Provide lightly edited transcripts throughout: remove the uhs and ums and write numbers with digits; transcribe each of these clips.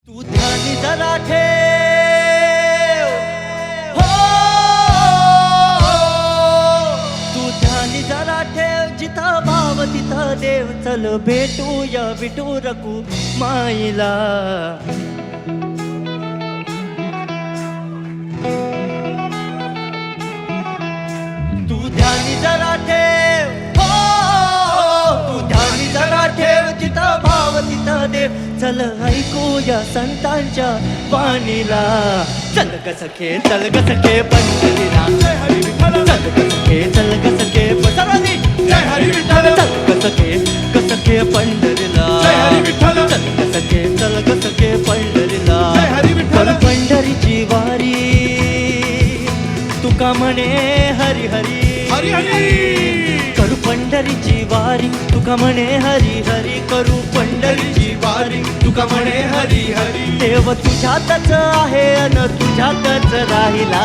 तू ध्यानी जरा ठेव हो, तू ध्यानी जरा ठेव जिथं भाव तिथं देव. चल भेटूया विठू रकू माईला. तू ध्यानी जरा ठेव हो, तू ध्यानी जरा ठेव जिथं भाव तिथं देव. चल ऐकूया संतांच्या वाणीला. चल ग सखे चल ग सखे पंढरीला. जय हरी विठ्ठल. चल ग सखे चल ग सखे सर्वांनी जय हरी विठ्ठल. चल ग सखे पंढरीला. जय हरी विठ्ठल. चल ग सखे पंढरीला. जय हरी विठ्ठल. पण पंढरीची वारी तुका म्हणे हरी हरी. हरी हरी करू पंढरीची वारी तुका म्हणे हरी हरी. करू पंढरीची वारी तुका म्हणे हरी हरी. देव तुझ्यातच आहे अन तुझ्यातच राहिला.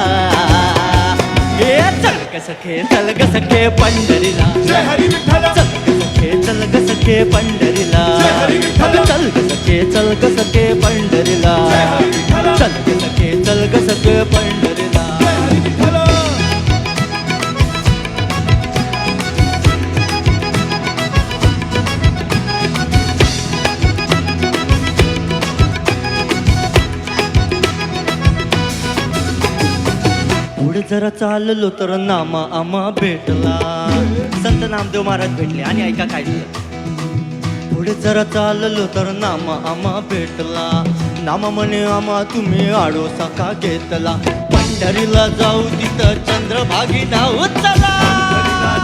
हे चल ग सखे चल ग सखे पंढरीला. जय हरी विठ्ठल. चल ग सखे चल ग सखे पंढरीला. जय हरी विठ्ठल. चल ग सखे चल ग सखे पंढरीला. जय हरी विठ्ठल. चल ग सखे चल ग सखे पंढरीला. जय हरी विठ्ठल. पुढे जरा चाललो तर नामा आम्हा भेटला. संत नामदेव महाराज भेटले आणि ऐका काय झालं. पुढे जरा चाललो तर नामा आम्हा भेटला. नामा म्हणे आम्हा तुम्ही आडोसा का घेतला. पंढरीला जाऊ तिथं चंद्रभागी नाव चला.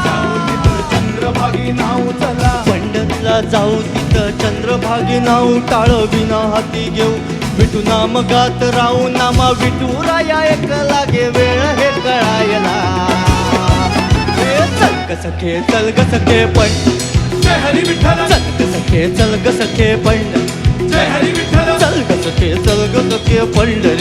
जाऊ तिथं चंद्रभागी नाव चला. पंढरीला जाऊ तिथं चंद्रभागी नाव. टाळ विना हाती घेऊ विठू नाम गात राहू. नामा विठू राया एक लागे वेळ हे कळायला. चल ग सखे चल ग सखे जय हरी विठ्ठल. चल ग सखे चल ग सखे पंढ. जय हरी विठ्ठल. चल ग सखे चल ग सखे पंढरीला.